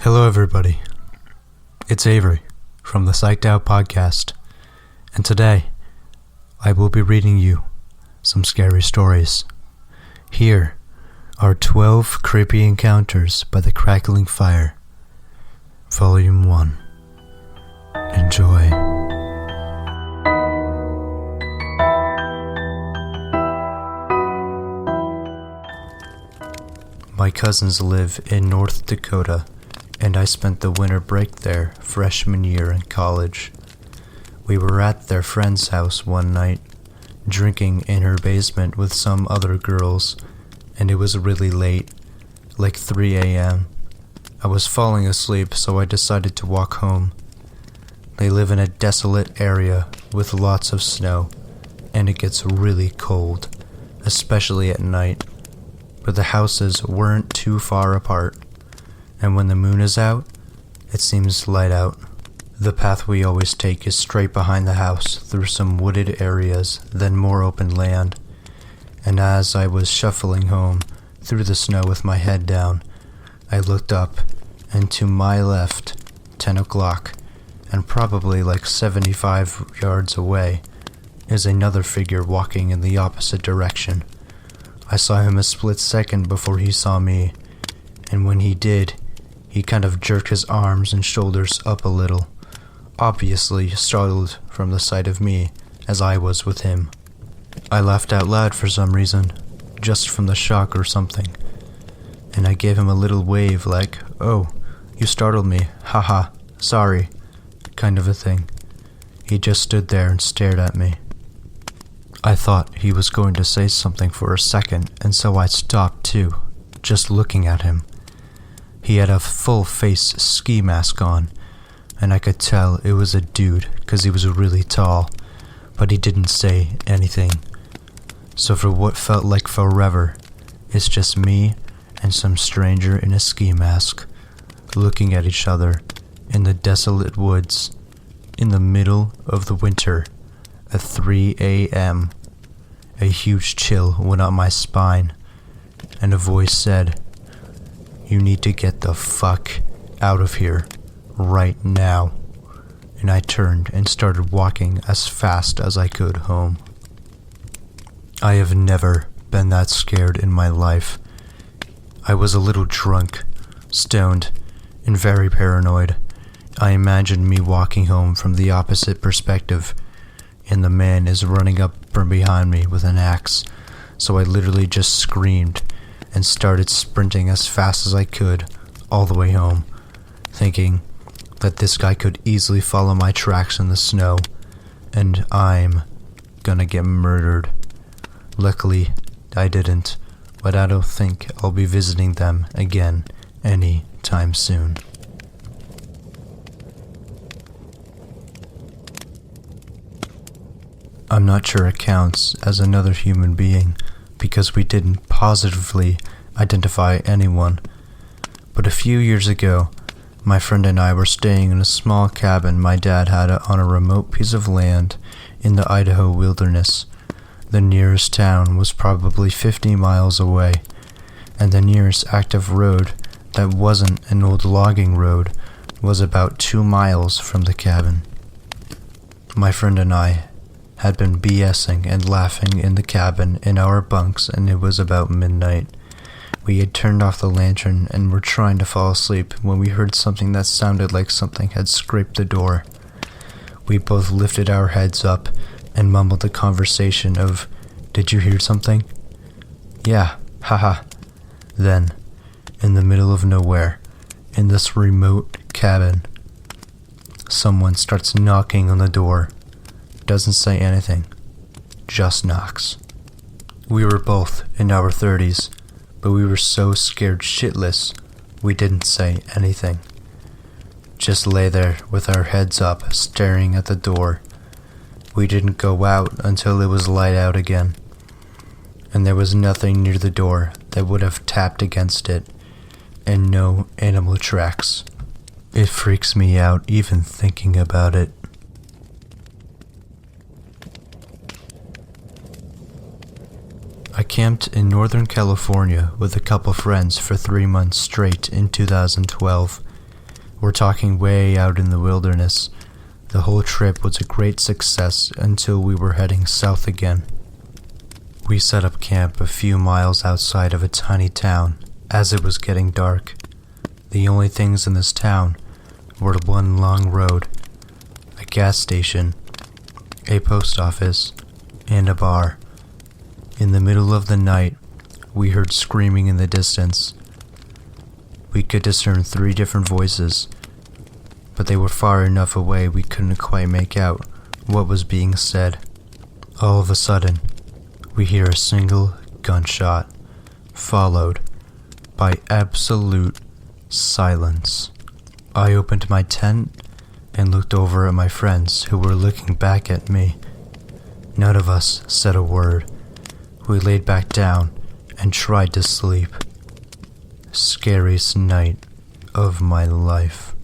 Hello everybody, it's Avery from the Psyched Out Podcast, and today I will be reading you some scary stories. Here are 12 creepy encounters by the crackling fire, Vol.1. Enjoy. My cousins live in North Dakota, and I spent the winter break there freshman year in college. We were at their friend's house one night, drinking in her basement with some other girls, and it was really late, like 3 a.m. I was falling asleep, so I decided to walk home. They live in a desolate area with lots of snow, and it gets really cold, especially at night, but the houses weren't too far apart. And when the moon is out, it seems light out. The path we always take is straight behind the house through some wooded areas, then more open land. And as I was shuffling home through the snow with my head down, I looked up, and to my left, 10 o'clock, and probably like 75 yards away, is another figure walking in the opposite direction. I saw him a split second before he saw me, and when he did, he kind of jerked his arms and shoulders up a little, obviously startled from the sight of me as I was with him. I laughed out loud for some reason, just from the shock or something, and I gave him a little wave like, "Oh, you startled me, haha, sorry," kind of a thing. He just stood there and stared at me. I thought he was going to say something for a second, and so I stopped too, just looking at him. He had a full-face ski mask on, and I could tell it was a dude because he was really tall, but he didn't say anything. So for what felt like forever, it's just me and some stranger in a ski mask, looking at each other in the desolate woods, in the middle of the winter, at 3 a.m. A huge chill went up my spine, and a voice said, "You need to get the fuck out of here, right now." And I turned and started walking as fast as I could home. I have never been that scared in my life. I was a little drunk, stoned, and very paranoid. I imagined me walking home from the opposite perspective, and the man is running up from behind me with an axe, so I literally just screamed and started sprinting as fast as I could all the way home, thinking that this guy could easily follow my tracks in the snow, and I'm gonna get murdered. Luckily, I didn't, but I don't think I'll be visiting them again any time soon. I'm not sure it counts as another human being, because we didn't positively identify anyone. But a few years ago, my friend and I were staying in a small cabin my dad had on a remote piece of land in the Idaho wilderness. The nearest town was probably 50 miles away, and the nearest active road that wasn't an old logging road was about 2 miles from the cabin. My friend and I had been BSing and laughing in the cabin in our bunks, and it was about midnight. We had turned off the lantern and were trying to fall asleep when we heard something that sounded like something had scraped the door. We both lifted our heads up and mumbled a conversation of, "Did you hear something?" "Yeah, haha." Then, in the middle of nowhere, in this remote cabin, someone starts knocking on the door. Doesn't say anything, just knocks. We were both in our 30s, but we were so scared shitless, we didn't say anything. Just lay there with our heads up, staring at the door. We didn't go out until it was light out again, and there was nothing near the door that would have tapped against it, and no animal tracks. It freaks me out even thinking about it. I camped in Northern California with a couple friends for 3 months straight in 2012. We're talking way out in the wilderness. The whole trip was a great success until we were heading south again. We set up camp a few miles outside of a tiny town as it was getting dark. The only things in this town were one long road, a gas station, a post office, and a bar. In the middle of the night, we heard screaming in the distance. We could discern 3 different voices, but they were far enough away we couldn't quite make out what was being said. All of a sudden, we hear a single gunshot, followed by absolute silence. I opened my tent and looked over at my friends who were looking back at me. None of us said a word. We laid back down and tried to sleep. Scariest night of my life.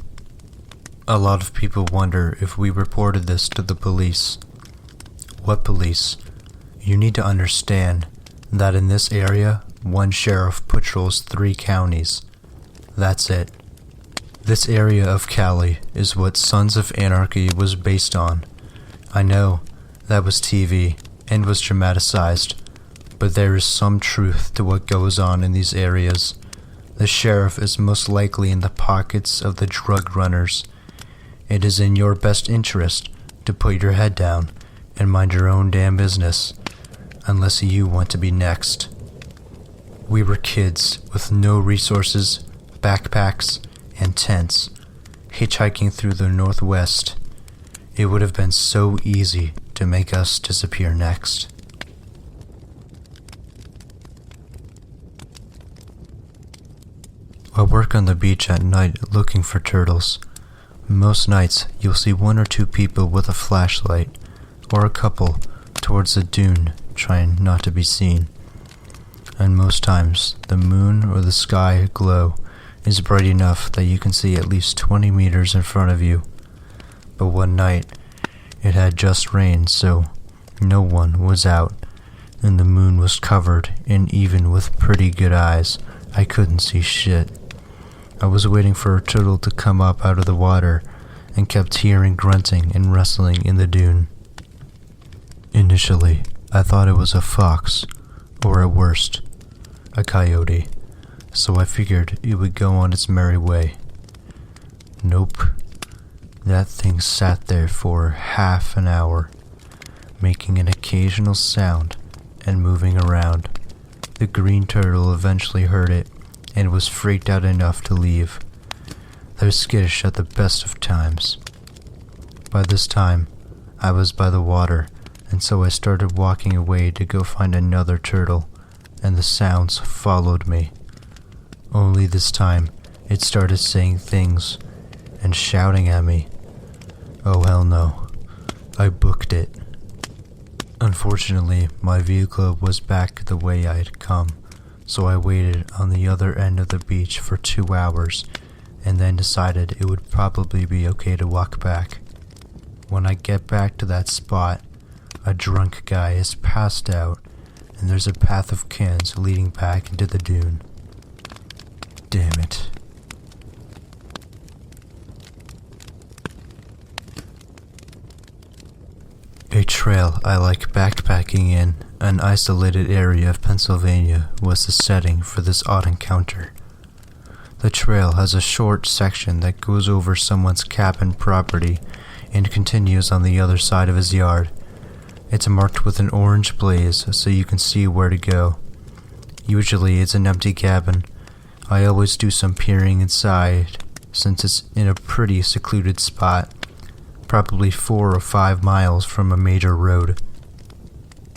A lot of people wonder if we reported this to the police. What police? You need to understand that in this area, one sheriff patrols 3 counties. That's it. This area of Cali is what Sons of Anarchy was based on. I know that was TV and was dramatized, but there is some truth to what goes on in these areas. The sheriff is most likely in the pockets of the drug runners. It is in your best interest to put your head down and mind your own damn business, unless you want to be next. We were kids with no resources, backpacks, and tents, hitchhiking through the Northwest. It would have been so easy to make us disappear next. I work on the beach at night looking for turtles. Most nights you'll see 1 or 2 people with a flashlight, or a couple towards the dune trying not to be seen. And most times the moon or the sky glow is bright enough that you can see at least 20 meters in front of you. But one night it had just rained, so no one was out, and the moon was covered, and even with pretty good eyes, I couldn't see shit. I was waiting for a turtle to come up out of the water and kept hearing grunting and rustling in the dune. Initially, I thought it was a fox, or at worst, a coyote, so I figured it would go on its merry way. Nope. That thing sat there for half an hour, making an occasional sound and moving around. The green turtle eventually heard it and was freaked out enough to leave. They're skittish at the best of times. By this time, I was by the water, and so I started walking away to go find another turtle, and the sounds followed me. Only this time, it started saying things and shouting at me. Oh hell no. I booked it. Unfortunately, my vehicle was back the way I had come, so I waited on the other end of the beach for 2 hours, and then decided it would probably be okay to walk back. When I get back to that spot, a drunk guy is passed out, and there's a path of cans leading back into the dune. Damn it. A trail I like backpacking in an isolated area of Pennsylvania was the setting for this odd encounter. The trail has a short section that goes over someone's cabin property and continues on the other side of his yard. It's marked with an orange blaze so you can see where to go. Usually it's an empty cabin. I always do some peering inside since it's in a pretty secluded spot, probably 4 or 5 miles from a major road.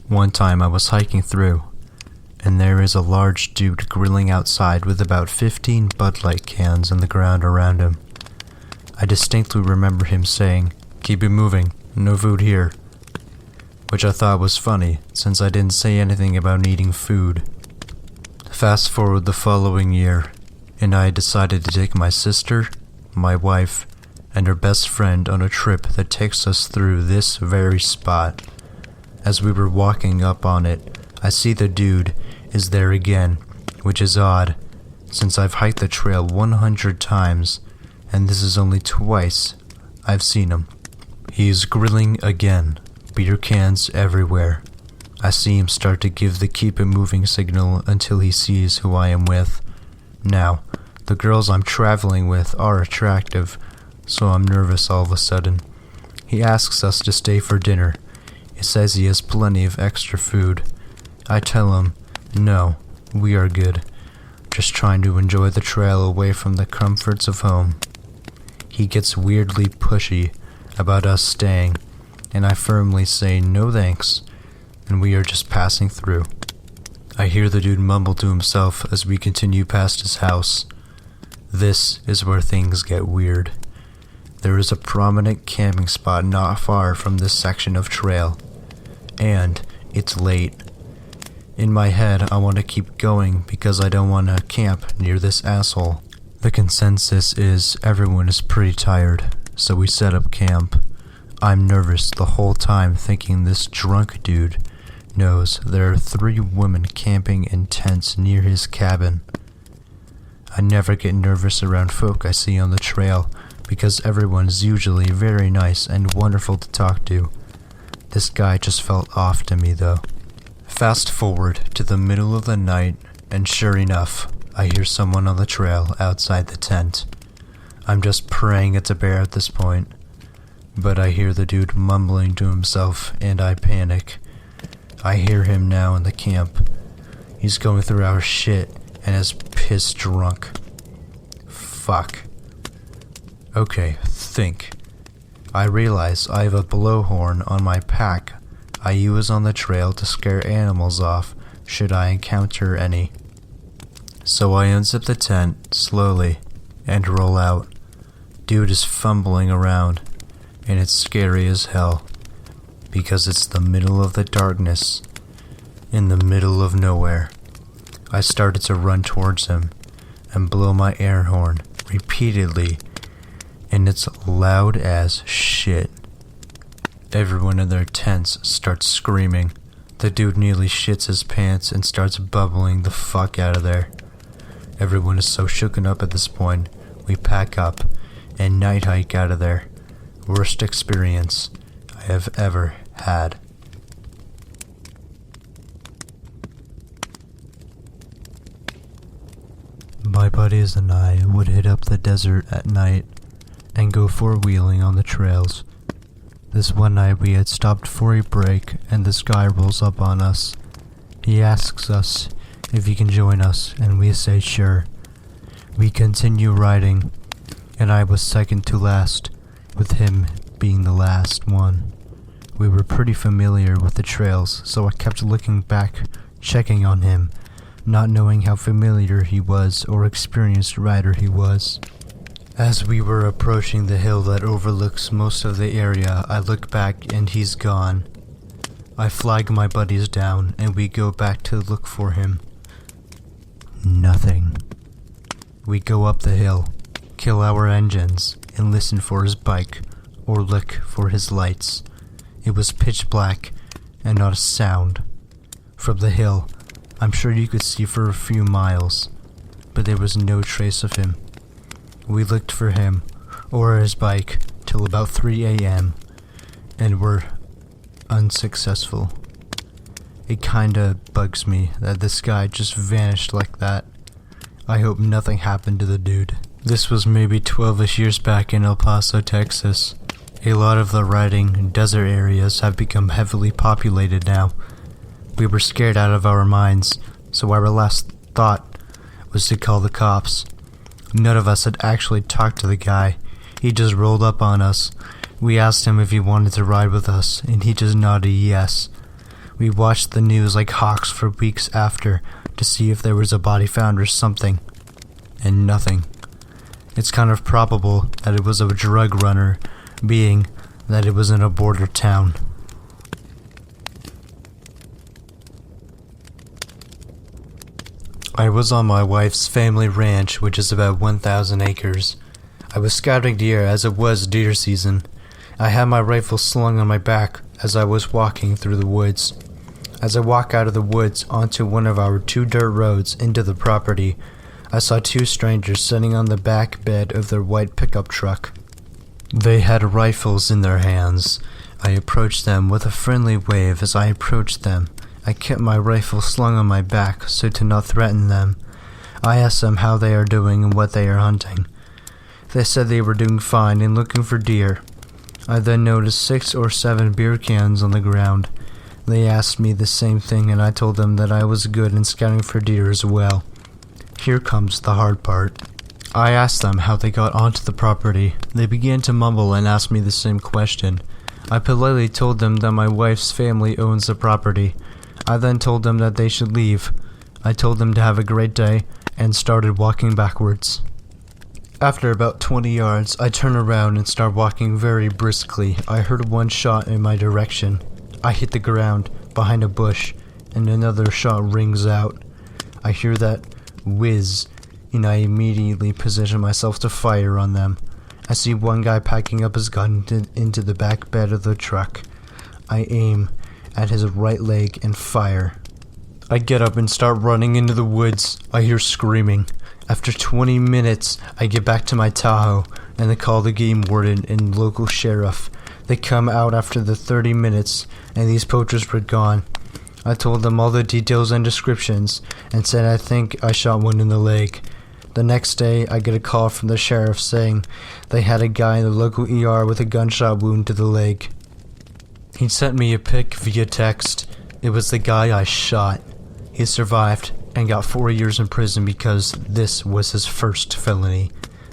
One time I was hiking through, and there is a large dude grilling outside with about 15 Bud Light cans on the ground around him. I distinctly remember him saying, "Keep it moving, no food here," which I thought was funny since I didn't say anything about needing food. Fast forward the following year, and I decided to take my sister, my wife, and her best friend on a trip that takes us through this very spot. As we were walking up on it, I see the dude is there again, which is odd, since I've hiked the trail 100 times, and this is only twice I've seen him. He's grilling again, beer cans everywhere. I see him start to give the keep it moving signal until he sees who I am with. Now, the girls I'm traveling with are attractive, so I'm nervous all of a sudden. He asks us to stay for dinner. He says he has plenty of extra food. I tell him, no, we are good. Just trying to enjoy the trail away from the comforts of home. He gets weirdly pushy about us staying, and I firmly say no thanks, and we are just passing through. I hear the dude mumble to himself as we continue past his house. This is where things get weird. There is a prominent camping spot not far from this section of trail, and it's late. In my head, I want to keep going because I don't want to camp near this asshole. The consensus is everyone is pretty tired, so we set up camp. I'm nervous the whole time thinking this drunk dude knows there are 3 women camping in tents near his cabin. I never get nervous around folk I see on the trail because everyone is usually very nice and wonderful to talk to. This guy just felt off to me though. Fast forward to the middle of the night, and sure enough, I hear someone on the trail outside the tent. I'm just praying it's a bear at this point, but I hear the dude mumbling to himself and I panic. I hear him now in the camp. He's going through our shit and is piss drunk. Fuck. Okay, think. I realize I have a blowhorn on my pack I use on the trail to scare animals off should I encounter any. So I unzip the tent slowly and roll out. Dude is fumbling around, and it's scary as hell because it's the middle of the darkness, in the middle of nowhere. I started to run towards him and blow my air horn repeatedly, and it's loud as shit. Everyone in their tents starts screaming. The dude nearly shits his pants and starts bubbling the fuck out of there. Everyone is so shooken up at this point, we pack up and night hike out of there. Worst experience I have ever had. My buddies and I would hit up the desert at night and go four-wheeling on the trails. This one night we had stopped for a break and this guy rolls up on us. He asks us if he can join us and we say sure. We continue riding and I was second to last, with him being the last one. We were pretty familiar with the trails, so I kept looking back, checking on him, not knowing how familiar he was or experienced rider he was. As we were approaching the hill that overlooks most of the area, I look back and he's gone. I flag my buddies down and we go back to look for him. Nothing. We go up the hill, kill our engines, and listen for his bike, or look for his lights. It was pitch black, and not a sound. From the hill, I'm sure you could see for a few miles, but there was no trace of him. We looked for him, or his bike, till about 3 a.m., and were unsuccessful. It kinda bugs me that this guy just vanished like that. I hope nothing happened to the dude. This was maybe 12-ish years back in El Paso, Texas. A lot of the riding desert areas have become heavily populated now. We were scared out of our minds, so our last thought was to call the cops. None of us had actually talked to the guy. He just rolled up on us. We asked him if he wanted to ride with us, and he just nodded yes. We watched the news like hawks for weeks after to see if there was a body found or something, and nothing. It's kind of probable that it was a drug runner, being that it was in a border town. I was on my wife's family ranch, which is about 1,000 acres. I was scouting deer as it was deer season. I had my rifle slung on my back as I was walking through the woods. As I walk out of the woods onto one of our 2 dirt roads into the property, I saw two strangers sitting on the back bed of their white pickup truck. They had rifles in their hands. I approached them with a friendly wave. As I approached them, I kept my rifle slung on my back so to not threaten them. I asked them how they are doing and what they are hunting. They said they were doing fine and looking for deer. I then noticed 6 or 7 beer cans on the ground. They asked me the same thing, and I told them that I was good in scouting for deer as well. Here comes the hard part. I asked them how they got onto the property. They began to mumble and ask me the same question. I politely told them that my wife's family owns the property. I then told them that they should leave. I told them to have a great day and started walking backwards. After about 20 yards, I turn around and start walking very briskly. I heard one shot in my direction. I hit the ground behind a bush, and another shot rings out. I hear that whiz, and I immediately position myself to fire on them. I see one guy packing up his gun into the back bed of the truck. I aim at his right leg and fire. I get up and start running into the woods. I hear screaming. After 20 minutes, I get back to my Tahoe, and they call the game warden and local sheriff. They come out after the 30 minutes, and these poachers were gone. I told them all the details and descriptions, and said I think I shot one in the leg. The next day, I get a call from the sheriff saying they had a guy in the local ER with a gunshot wound to the leg. He sent me a pic via text. It was the guy I shot. He survived and got 4 years in prison because this was his first felony.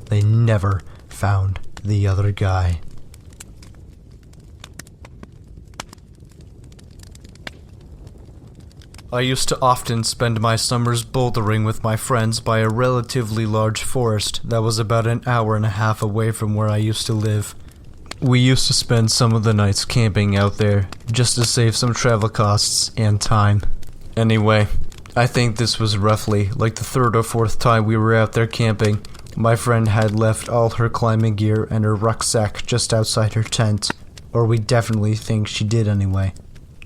They never found the other guy. I used to often spend my summers bouldering with my friends by a relatively large forest that was about an hour and a half away from where I used to live. We used to spend some of the nights camping out there, just to save some travel costs and time. Anyway, I think this was roughly like the 3rd or 4th time we were out there camping. My friend had left all her climbing gear and her rucksack just outside her tent, or we definitely think she did anyway.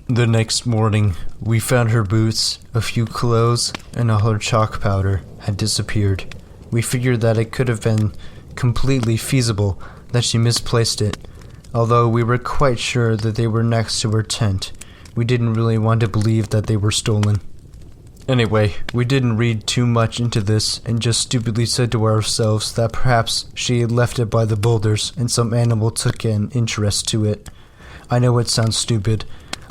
The next morning, we found her boots, a few clothes, and all her chalk powder had disappeared. We figured that it could have been completely feasible that she misplaced it, although we were quite sure that they were next to her tent. We didn't really want to believe that they were stolen. Anyway, we didn't read too much into this and just stupidly said to ourselves that perhaps she had left it by the boulders and some animal took an interest to it. I know it sounds stupid,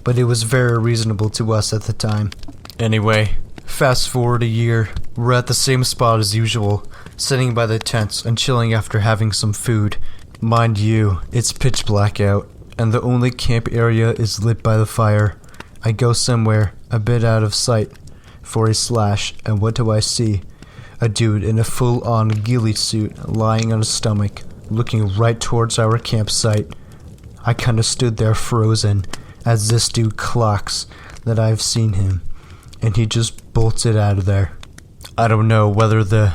but it was very reasonable to us at the time. Anyway, fast forward a year, we're at the same spot as usual, sitting by the tents and chilling after having some food. Mind you, it's pitch black out, and the only camp area is lit by the fire. I go somewhere, a bit out of sight, for a slash, and what do I see? A dude in a full-on ghillie suit lying on his stomach, looking right towards our campsite. I kinda stood there frozen, as this dude clocks that I've seen him, and he just bolted out of there. I don't know whether the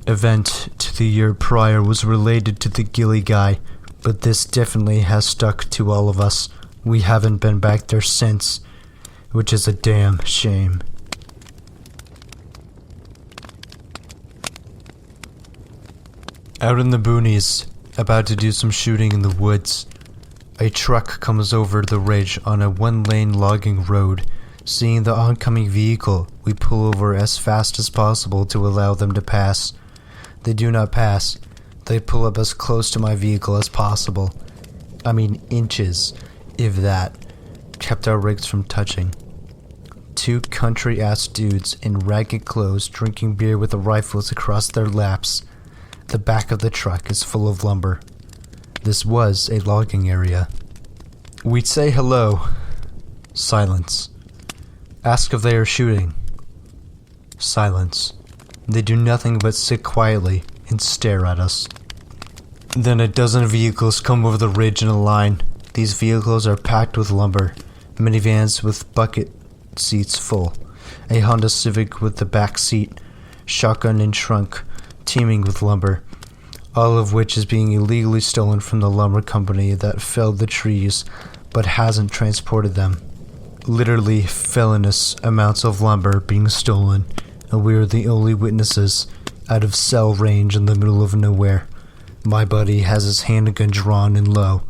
event to the year prior was related to the ghillie guy, but this definitely has stuck to all of us. We haven't been back there since, which is a damn shame. Out in the boonies, about to do some shooting in the woods, a truck comes over the ridge on a 1-lane logging road. Seeing the oncoming vehicle, we pull over as fast as possible to allow them to pass. They do not pass. They pull up as close to my vehicle as possible. I mean inches, if that. Kept our rigs from touching. 2 country-ass dudes in ragged clothes drinking beer with rifles across their laps. The back of the truck is full of lumber. This was a logging area. We'd say hello. Silence. Ask if they are shooting. Silence. They do nothing but sit quietly and stare at us. Then a dozen vehicles come over the ridge in a line. These vehicles are packed with lumber. Minivans with bucket seats full. A Honda Civic with the back seat. Shotgun and trunk, teeming with lumber. All of which is being illegally stolen from the lumber company that felled the trees but hasn't transported them. Literally felonious amounts of lumber being stolen, and we are the only witnesses. out of cell range in the middle of nowhere. My buddy has his handgun drawn and low.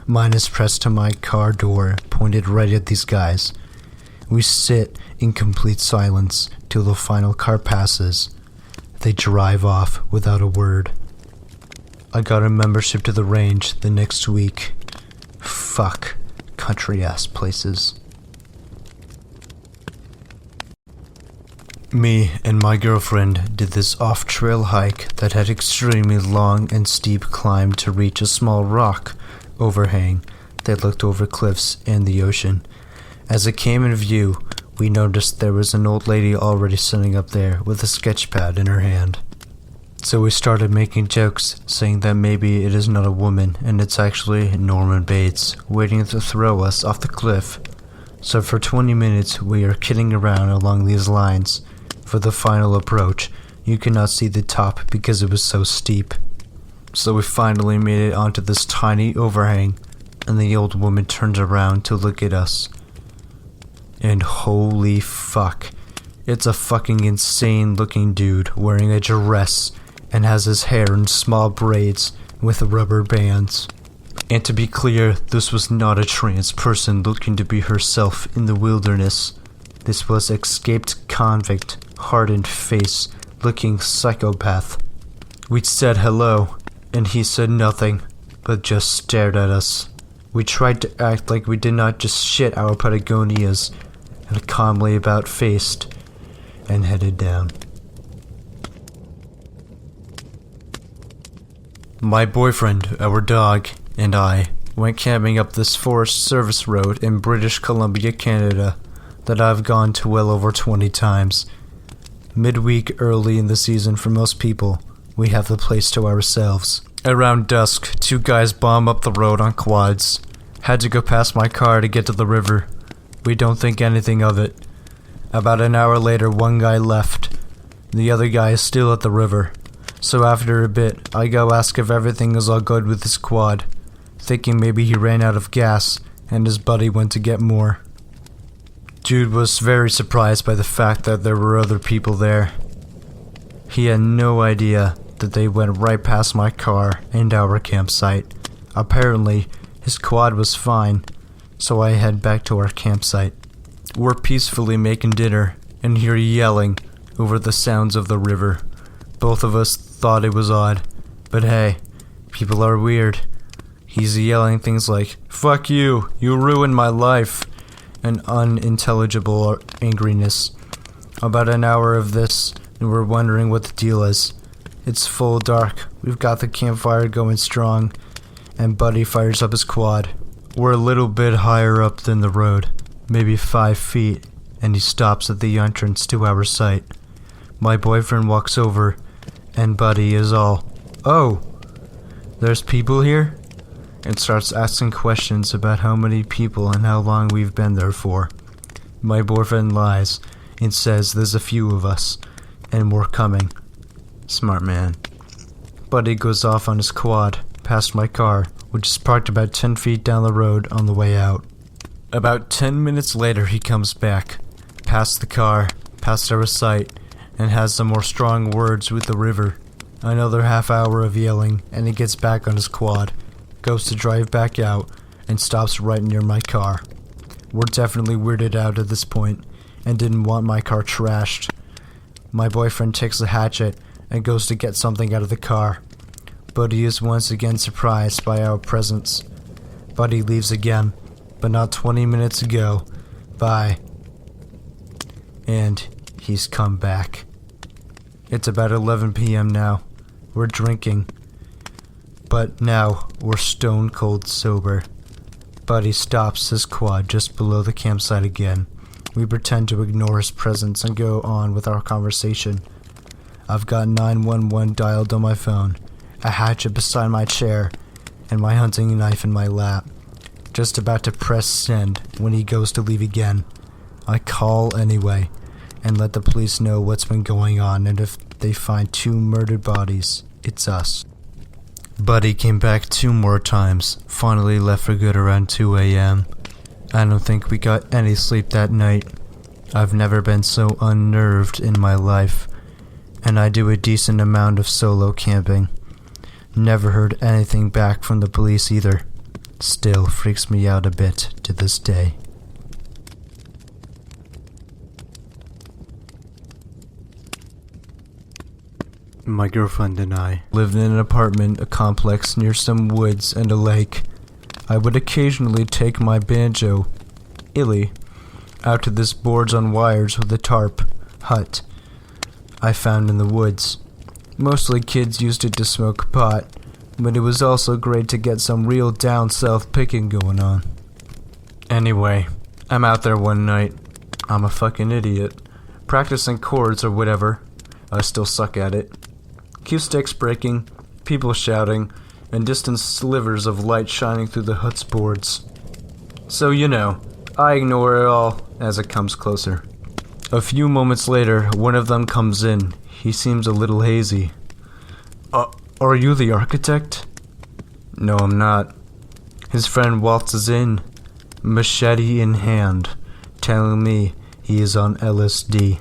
Mine is pressed to my car door, pointed right at these guys. We sit in complete silence till the final car passes. They drive off without a word. I got a membership to the range the next week. Fuck country-ass places. Me and my girlfriend did this off-trail hike that had extremely long and steep climb to reach a small rock overhang that looked over cliffs and the ocean. As it came in view, we noticed there was an old lady already sitting up there with a sketch pad in her hand. So we started making jokes, saying that maybe it is not a woman and it's actually Norman Bates waiting to throw us off the cliff. So for 20 minutes we are kidding around along these lines. For the final approach, you could not see the top because it was so steep. So we finally made it onto this tiny overhang, and the old woman turned around to look at us. And holy fuck, it's a fucking insane looking dude wearing a dress and has his hair in small braids with rubber bands. And to be clear, this was not a trans person looking to be herself in the wilderness. This was escaped convict, hardened face, looking psychopath. We said hello, and he said nothing, but just stared at us. We tried to act like we did not just shit our Patagonias, and calmly about-faced, and headed down. My boyfriend, our dog, and I went camping up this Forest Service road in British Columbia, Canada, that I've gone to well over 20 times. Midweek early in the season for most people, we have the place to ourselves. Around dusk, two guys bomb up the road on quads. Had to go past my car to get to the river. We don't think anything of it. About an hour later, one guy left. The other guy is still at the river. So after a bit, I go ask if everything is all good with his quad, thinking maybe he ran out of gas and his buddy went to get more. Jude was very surprised by the fact that there were other people there. He had no idea that they went right past my car and our campsite. Apparently, his quad was fine, so I head back to our campsite. We're peacefully making dinner and hear yelling over the sounds of the river. Both of us thought it was odd, but hey, people are weird. He's yelling things like, "Fuck you, you ruined my life," and unintelligible angriness. About an hour of this, and we're wondering what the deal is. It's full dark, we've got the campfire going strong, and Buddy fires up his quad. We're a little bit higher up than the road, maybe 5 feet, and he stops at the entrance to our site. My boyfriend walks over, and Buddy is all, "Oh, there's people here?" and starts asking questions about how many people and how long we've been there for. My boyfriend lies and says there's a few of us, and we're coming. Smart man. Buddy goes off on his quad, past my car, which is parked about 10 feet down the road on the way out. About 10 minutes later he comes back, past the car, past our site, and has some more strong words with the river. Another half hour of yelling, and he gets back on his quad, goes to drive back out, and stops right near my car. We're definitely weirded out at this point, and didn't want my car trashed. My boyfriend takes a hatchet and goes to get something out of the car. Buddy is once again surprised by our presence. Buddy leaves again, but not 20 minutes ago. Bye. And he's come back. It's about 11 p.m. now. We're drinking. But now we're stone cold sober. Buddy stops his quad just below the campsite again. We pretend to ignore his presence and go on with our conversation. I've got 911 dialed on my phone, a hatchet beside my chair, and my hunting knife in my lap. Just about to press send when he goes to leave again. I call anyway, and let the police know what's been going on, and if they find 2 murdered bodies, it's us. Buddy came back 2 more times, finally left for good around 2 a.m. I don't think we got any sleep that night. I've never been so unnerved in my life, and I do a decent amount of solo camping. Never heard anything back from the police either. Still freaks me out a bit to this day. My girlfriend and I lived in an apartment complex near some woods and a lake. I would occasionally take my banjo, Illy, out to this boards on wires with a tarp hut I found in the woods. Mostly kids used it to smoke pot, but it was also great to get some real down south picking going on. Anyway, I'm out there one night. I'm a fucking idiot. Practicing chords or whatever. I still suck at it. Cue sticks breaking, people shouting, and distant slivers of light shining through the hut's boards. So I ignore it all as it comes closer. A few moments later, one of them comes in. He seems a little hazy. Are you the architect? No, I'm not. His friend waltzes in, machete in hand, telling me he is on LSD.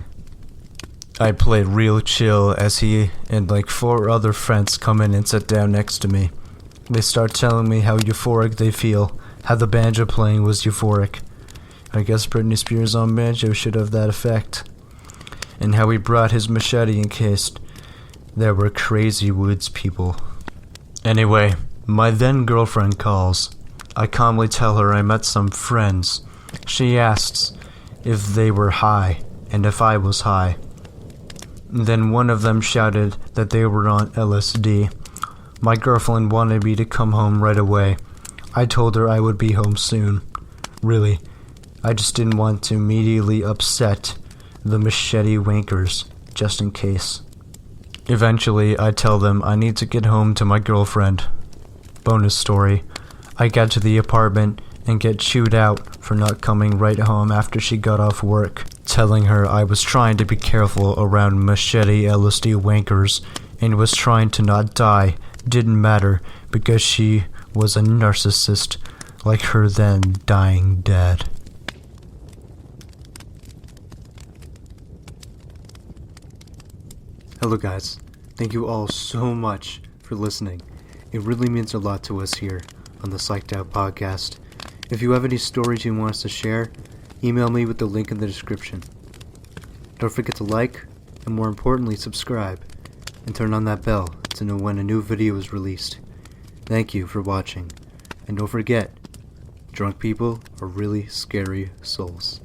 I play real chill as he and like 4 other friends come in and sit down next to me. They start telling me how euphoric they feel, how the banjo playing was euphoric. I guess Britney Spears on banjo should have that effect. And how he brought his machete in case there were crazy woods people. Anyway, my then girlfriend calls. I calmly tell her I met some friends. She asks if they were high and if I was high. Then one of them shouted that they were on LSD. My girlfriend wanted me to come home right away. I told her I would be home soon. Really, I just didn't want to immediately upset the machete wankers, just in case. Eventually, I tell them I need to get home to my girlfriend. Bonus story, I get to the apartment and get chewed out for not coming right home after she got off work, telling her I was trying to be careful around machete LSD wankers and was trying to not die. Didn't matter because she was a narcissist like her then dying dad. Hello guys, thank you all so much for listening. It really means a lot to us here on the Psyched Out Podcast. If you have any stories you want us to share, email me with the link in the description. Don't forget to like, and more importantly subscribe, and turn on that bell to know when a new video is released. Thank you for watching, and don't forget, drunk people are really scary souls.